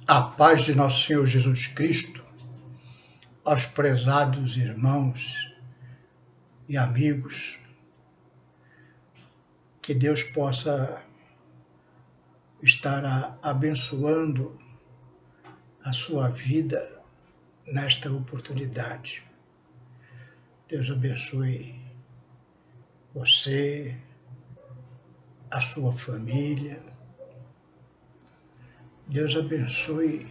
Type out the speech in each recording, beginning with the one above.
A paz de nosso Senhor Jesus Cristo, aos prezados irmãos e amigos, que Deus possa estar abençoando a sua vida nesta oportunidade. Deus abençoe você, a sua família. Deus abençoe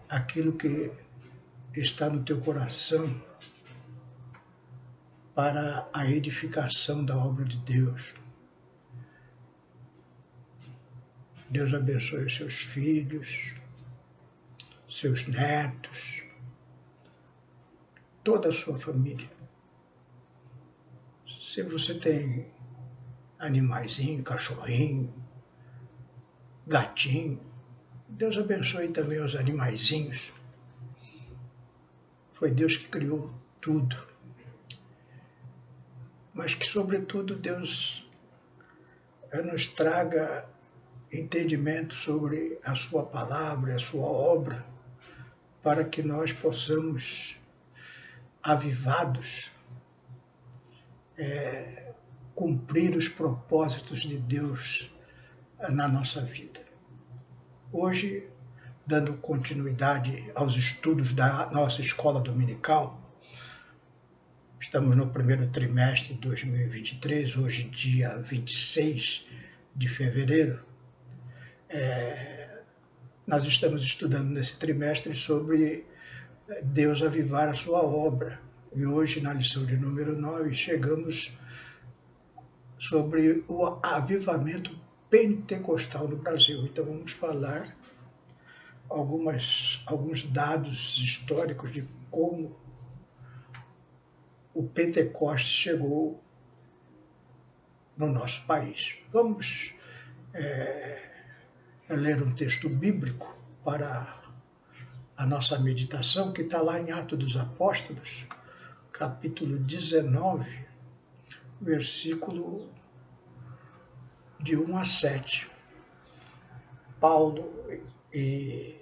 aquilo que está no teu coração para a edificação da obra de Deus. Deus abençoe os seus filhos, seus netos, toda a sua família. Se você tem animaizinho, cachorrinho, gatinho, Deus abençoe também os animaizinhos. Foi Deus que criou tudo. Mas que, sobretudo, Deus nos traga entendimento sobre a sua palavra, a sua obra, para que nós possamos, avivados, cumprir os propósitos de Deus na nossa vida. Hoje, dando continuidade aos estudos da nossa escola dominical, estamos no primeiro trimestre de 2023, hoje dia 26 de fevereiro. Nós estamos estudando nesse trimestre sobre Deus avivar a sua obra. E hoje, na lição de número 9, chegamos sobre o avivamento pentecostal no Brasil. Então vamos falar alguns dados históricos de como o Pentecostes chegou no nosso país. Vamos ler um texto bíblico para a nossa meditação, que está lá em Atos dos Apóstolos, capítulo 19, versículo de 1 a 7. Paulo e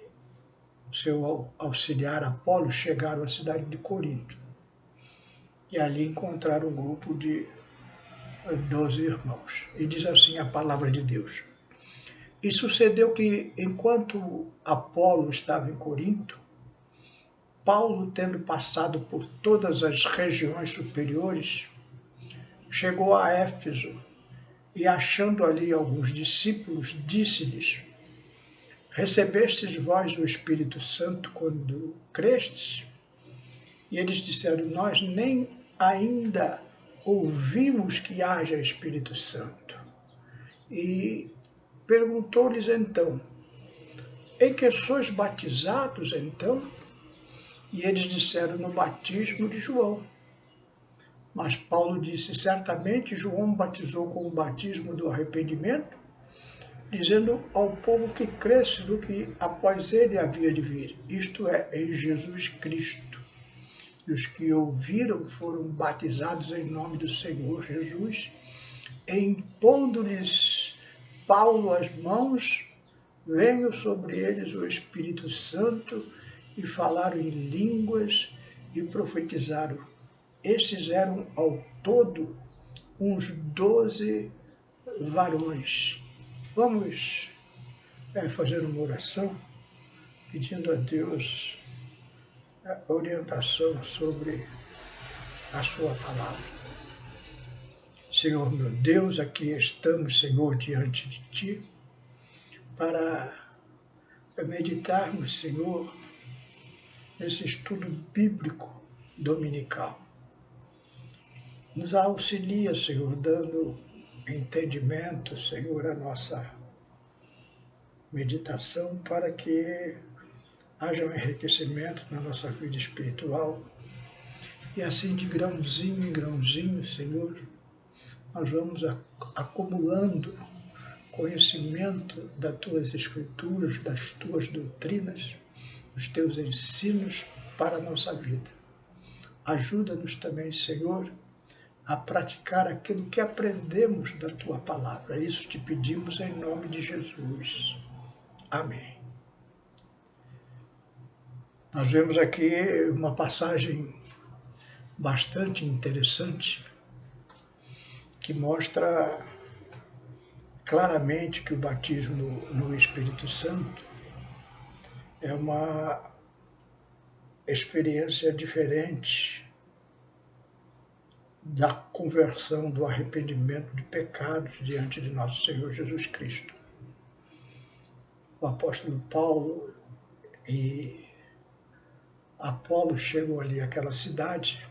seu auxiliar Apolo chegaram à cidade de Corinto e ali encontraram um grupo de 12 irmãos. E diz assim a palavra de Deus: E sucedeu que, enquanto Apolo estava em Corinto, Paulo, tendo passado por todas as regiões superiores, chegou a Éfeso e, achando ali alguns discípulos, disse-lhes: Recebestes vós o Espírito Santo quando crestes? E eles disseram: Nós nem ainda ouvimos que haja Espírito Santo. E perguntou-lhes então: Em que sois batizados então? E eles disseram: No batismo de João. Mas Paulo disse: Certamente João batizou com o batismo do arrependimento, dizendo ao povo que cresce do que após ele havia de vir, isto é, em Jesus Cristo. E os que ouviram foram batizados em nome do Senhor Jesus, e impondo-lhes Paulo as mãos, veio sobre eles o Espírito Santo, e falaram em línguas e profetizaram. Estes eram ao todo uns 12 varões. Vamos fazer uma oração pedindo a Deus a orientação sobre a sua palavra. Senhor meu Deus, aqui estamos, Senhor, diante de Ti, para meditarmos, Senhor, nesse estudo bíblico dominical. Nos auxilia, Senhor, dando entendimento, Senhor, à nossa meditação, para que haja um enriquecimento na nossa vida espiritual. E assim, de grãozinho em grãozinho, Senhor, nós vamos acumulando conhecimento das Tuas Escrituras, das Tuas doutrinas, dos Teus ensinos para a nossa vida. Ajuda-nos também, Senhor, a praticar aquilo que aprendemos da Tua Palavra. Isso te pedimos em nome de Jesus. Amém. Nós vemos aqui uma passagem bastante interessante que mostra claramente que o batismo no Espírito Santo é uma experiência diferente da conversão, do arrependimento de pecados diante de nosso Senhor Jesus Cristo. O apóstolo Paulo e Apolo chegam ali àquela cidade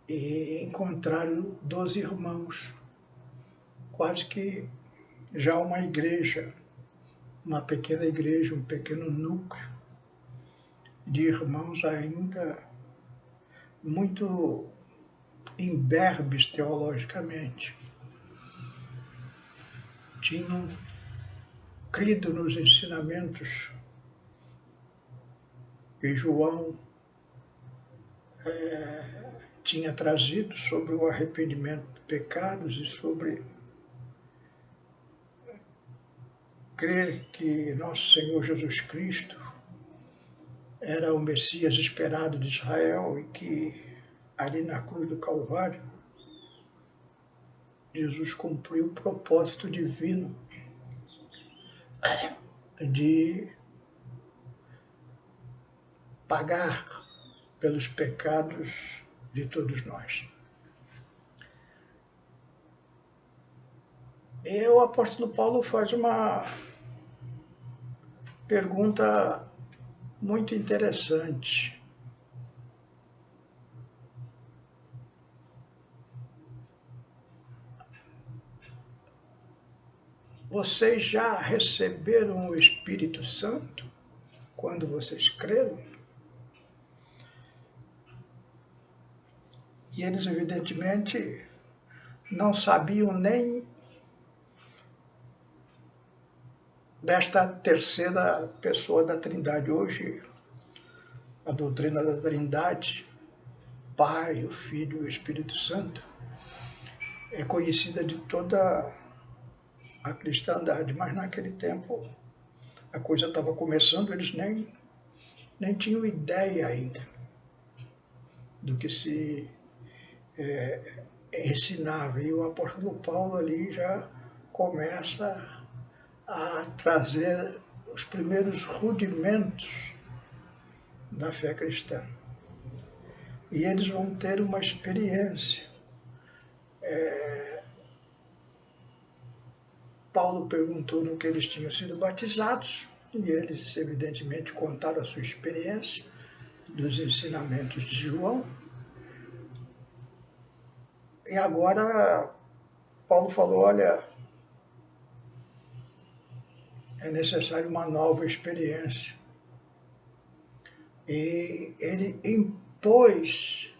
e encontraram 12 irmãos, quase que já uma igreja, uma pequena igreja, um pequeno núcleo de irmãos ainda muito imberbes teologicamente. Tinham crido nos ensinamentos que João tinha trazido sobre o arrependimento de pecados e sobre crer que nosso Senhor Jesus Cristo era o Messias esperado de Israel e que ali na cruz do Calvário Jesus cumpriu o propósito divino de pagar pelos pecados de todos nós. E o apóstolo Paulo faz uma pergunta muito interessante. Vocês já receberam o Espírito Santo quando vocês creram? E eles, evidentemente, não sabiam nem desta terceira pessoa da Trindade. Hoje, a doutrina da Trindade, Pai, o Filho e o Espírito Santo, é conhecida de toda a cristandade, mas naquele tempo a coisa estava começando, eles nem tinham ideia ainda do que se ensinava. E o apóstolo Paulo ali já começa a trazer os primeiros rudimentos da fé cristã. E eles vão ter uma experiência. Paulo perguntou no que eles tinham sido batizados, e eles, evidentemente, contaram a sua experiência dos ensinamentos de João. E agora Paulo falou, olha, é necessário uma nova experiência. E ele impôs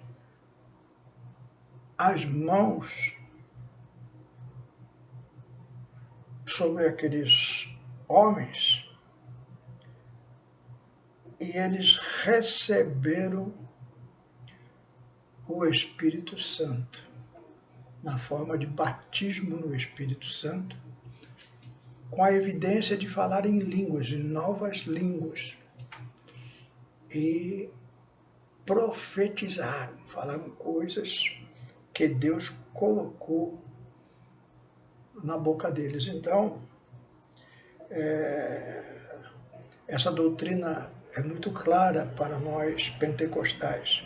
as mãos sobre aqueles homens e eles receberam o Espírito Santo na forma de batismo no Espírito Santo, com a evidência de falar em línguas, em novas línguas, e profetizaram, falaram coisas que Deus colocou na boca deles. Então, essa doutrina é muito clara para nós pentecostais.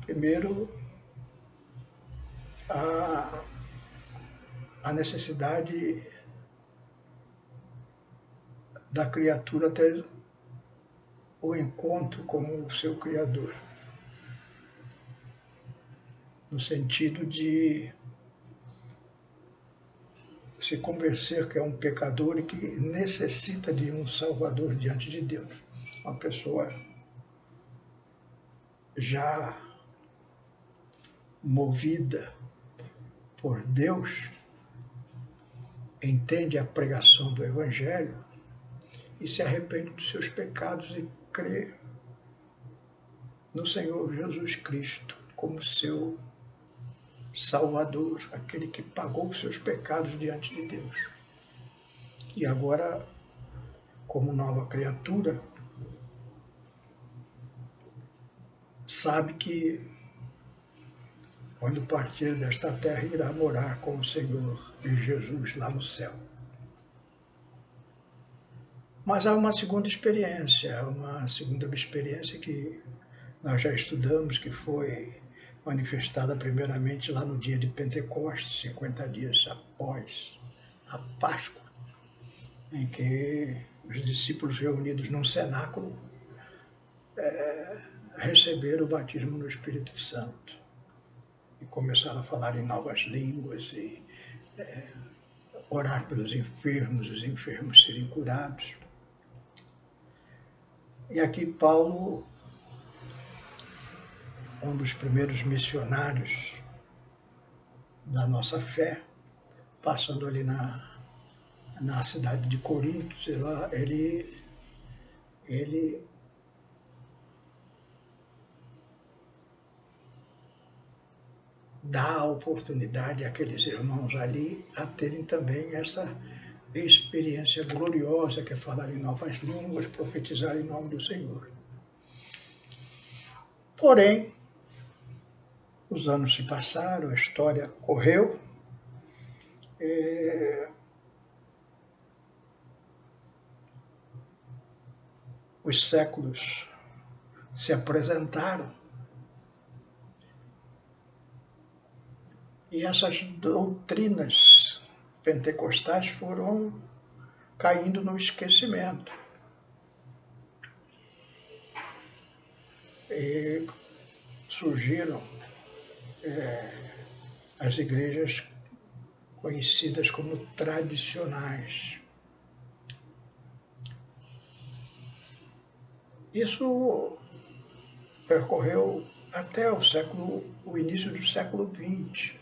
Primeiro, a necessidade da criatura ter o encontro com o seu Criador, no sentido de se convencer que é um pecador e que necessita de um Salvador diante de Deus. Uma pessoa já movida por Deus, entende a pregação do Evangelho e se arrepende dos seus pecados e crê no Senhor Jesus Cristo como seu Salvador, aquele que pagou os seus pecados diante de Deus. E agora, como nova criatura, sabe que quando partir desta terra irá morar com o Senhor e Jesus lá no céu. Mas há uma segunda experiência que nós já estudamos, que foi manifestada primeiramente lá no dia de Pentecostes, 50 dias após a Páscoa, em que os discípulos reunidos num cenáculo receberam o batismo no Espírito Santo e começaram a falar em novas línguas e orar pelos enfermos, os enfermos serem curados. E aqui Paulo, um dos primeiros missionários da nossa fé, passando ali na cidade de Corinto, ele dá a oportunidade àqueles irmãos ali a terem também essa experiência gloriosa que é falar em novas línguas, profetizar em nome do Senhor. Porém, os anos se passaram, a história correu, os séculos se apresentaram e essas doutrinas pentecostais foram caindo no esquecimento. E surgiram as igrejas conhecidas como tradicionais. Isso percorreu até o início do século XX.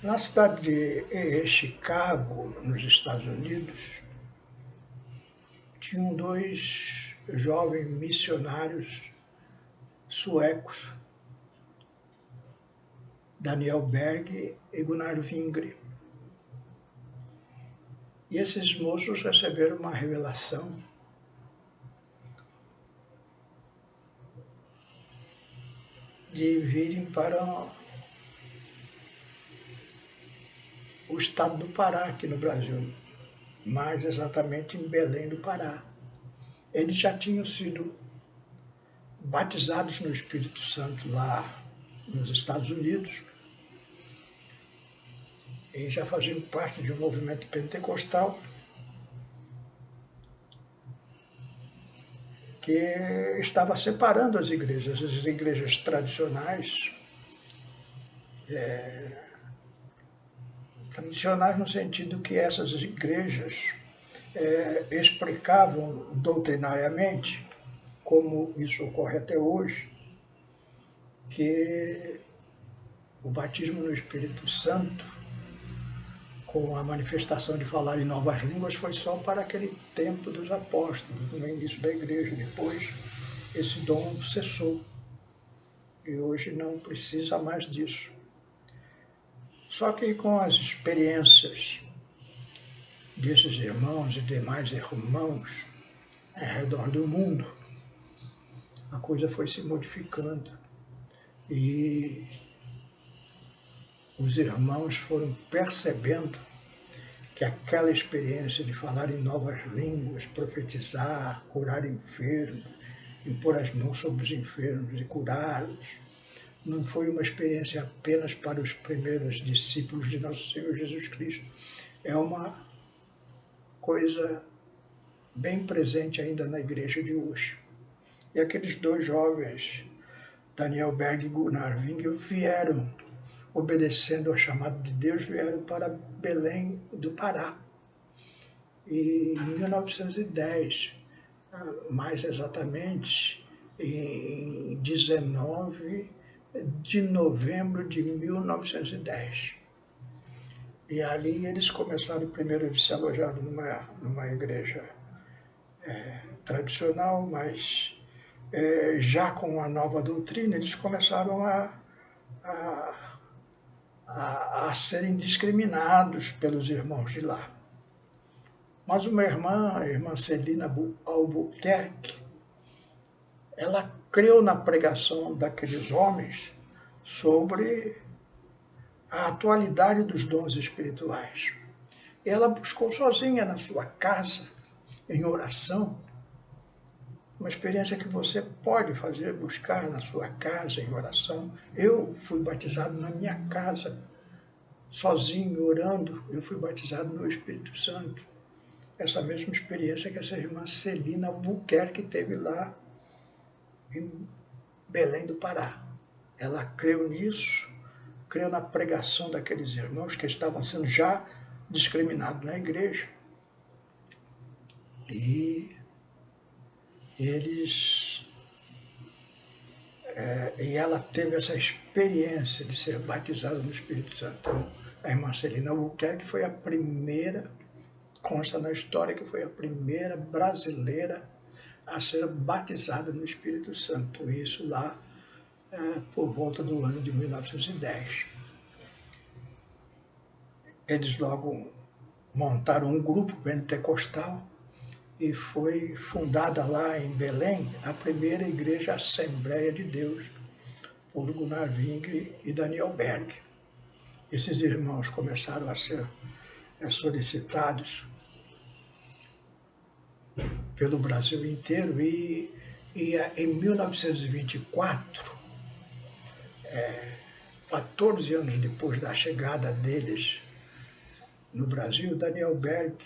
Na cidade de Chicago, nos Estados Unidos, tinham dois jovens missionários suecos, Daniel Berg e Gunnar Wingre. E esses moços receberam uma revelação de virem para o estado do Pará, aqui no Brasil, mais exatamente em Belém do Pará. Eles já tinham sido batizados no Espírito Santo lá nos Estados Unidos e já faziam parte de um movimento pentecostal que estava separando as igrejas tradicionais, tradicionais no sentido que essas igrejas explicavam doutrinariamente, como isso ocorre até hoje, que o batismo no Espírito Santo, com a manifestação de falar em novas línguas, foi só para aquele tempo dos apóstolos, no início da igreja. Depois, esse dom cessou e hoje não precisa mais disso. Só que com as experiências desses irmãos e demais irmãos ao redor do mundo, a coisa foi se modificando e os irmãos foram percebendo que aquela experiência de falar em novas línguas, profetizar, curar enfermos, impor as mãos sobre os enfermos e curá-los, não foi uma experiência apenas para os primeiros discípulos de nosso Senhor Jesus Cristo. É uma coisa bem presente ainda na igreja de hoje. E aqueles dois jovens, Daniel Berg e Gunnar Wingre, vieram, obedecendo ao chamado de Deus, vieram para Belém do Pará. E em 1910, mais exatamente em 19 de novembro de 1910. E ali eles começaram, primeiro eles se alojaram numa igreja tradicional, mas já com a nova doutrina, eles começaram a a serem discriminados pelos irmãos de lá. Mas uma irmã, a irmã Celina Albuquerque, ela creu na pregação daqueles homens sobre a atualidade dos dons espirituais. Ela buscou sozinha na sua casa, em oração, uma experiência que você pode fazer, buscar na sua casa, em oração. Eu fui batizado na minha casa, sozinho, orando. Eu fui batizado no Espírito Santo. Essa mesma experiência que essa irmã Celina Albuquerque teve lá em Belém do Pará. Ela creu nisso, creu na pregação daqueles irmãos que estavam sendo já discriminados na igreja. E ela teve essa experiência de ser batizada no Espírito Santo. Então, a irmã Celina Albuquerque foi a primeira, consta na história que foi a primeira brasileira a ser batizada no Espírito Santo. Isso lá por volta do ano de 1910. Eles logo montaram um grupo pentecostal e foi fundada lá em Belém a primeira igreja Assembleia de Deus, por Gunnar Wingre e Daniel Berg. Esses irmãos começaram a ser solicitados pelo Brasil inteiro e em 1924, 14 anos depois da chegada deles no Brasil, Daniel Berg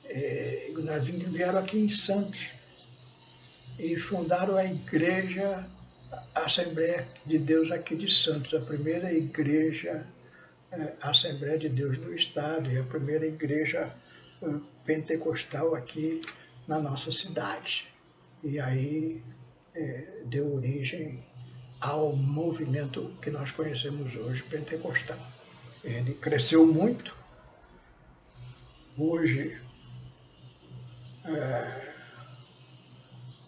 e Gunnar Wingre vieram aqui em Santos e fundaram a Igreja Assembleia de Deus aqui de Santos, a primeira igreja Assembleia de Deus no estado e a primeira igreja pentecostal aqui na nossa cidade. E aí deu origem ao movimento que nós conhecemos hoje, pentecostal. Ele cresceu muito. Hoje,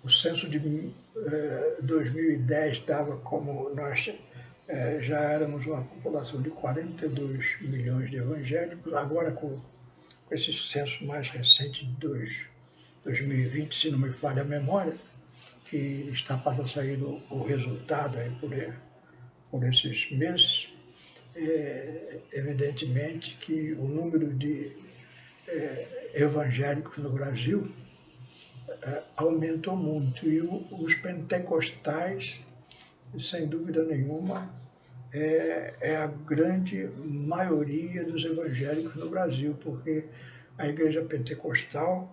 o censo de 2010 dava como nós já éramos uma população de 42 milhões de evangélicos. Agora, com esse censo mais recente de 2020, se não me falha a memória, que está para sair o resultado aí por esses meses, evidentemente que o número de evangélicos no Brasil aumentou muito, e os pentecostais, sem dúvida nenhuma, é a grande maioria dos evangélicos no Brasil, porque a igreja pentecostal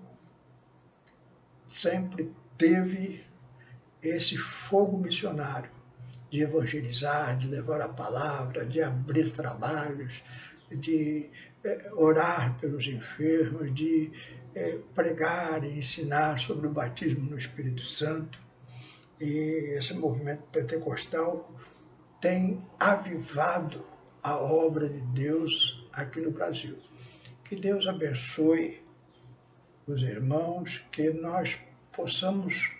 sempre teve esse fogo missionário de evangelizar, de levar a palavra, de abrir trabalhos, de orar pelos enfermos, de pregar e ensinar sobre o batismo no Espírito Santo. E esse movimento pentecostal tem avivado a obra de Deus aqui no Brasil. Que Deus abençoe os irmãos, que nós possamos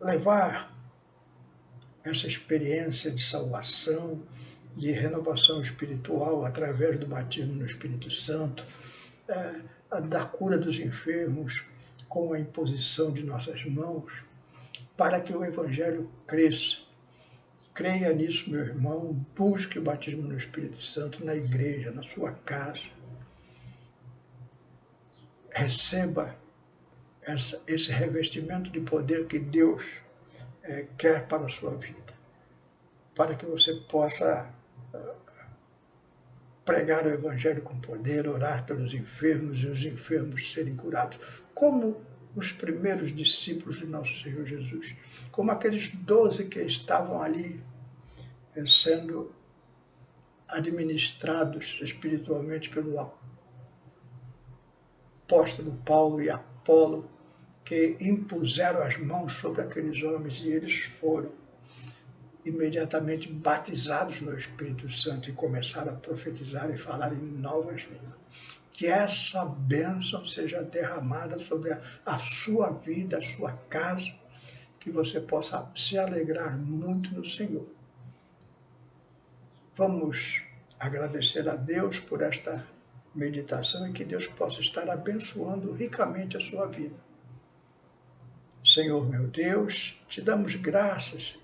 levar essa experiência de salvação, de renovação espiritual através do batismo no Espírito Santo, da cura dos enfermos com a imposição de nossas mãos, para que o Evangelho cresça. Creia nisso, meu irmão, busque o batismo no Espírito Santo na igreja, na sua casa. Receba esse revestimento de poder que Deus quer para a sua vida, para que você possa pregar o Evangelho com poder, orar pelos enfermos e os enfermos serem curados, como os primeiros discípulos de nosso Senhor Jesus, como aqueles 12 que estavam ali sendo administrados espiritualmente pelo apóstolo Paulo e Apolo, que impuseram as mãos sobre aqueles homens e eles foram imediatamente batizados no Espírito Santo e começaram a profetizar e falar em novas línguas. Que essa bênção seja derramada sobre a sua vida, a sua casa, que você possa se alegrar muito no Senhor. Vamos agradecer a Deus por esta meditação e que Deus possa estar abençoando ricamente a sua vida. Senhor meu Deus, te damos graças,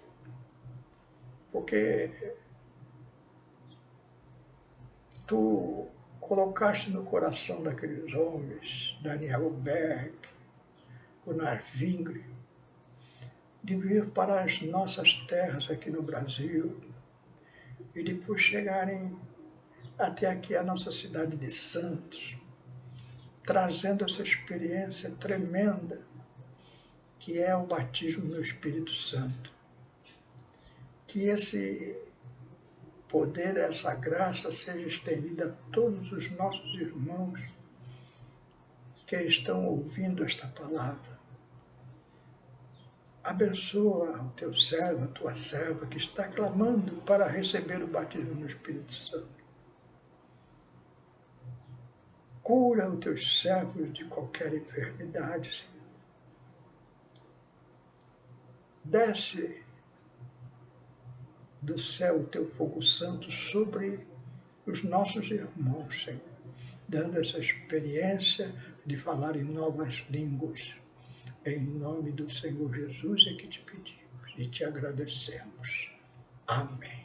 porque tu colocaste no coração daqueles homens, Daniel Berg, Gunnar Vingre, de vir para as nossas terras aqui no Brasil e depois chegarem até aqui a nossa cidade de Santos, trazendo essa experiência tremenda que é o batismo no Espírito Santo. Que esse poder, essa graça seja estendida a todos os nossos irmãos que estão ouvindo esta palavra. Abençoa o teu servo, a tua serva que está clamando para receber o batismo no Espírito Santo. Cura os teus servos de qualquer enfermidade, Senhor. Desce do céu o teu fogo santo sobre os nossos irmãos, Senhor, dando essa experiência de falar em novas línguas. Em nome do Senhor Jesus é que te pedimos e te agradecemos. Amém.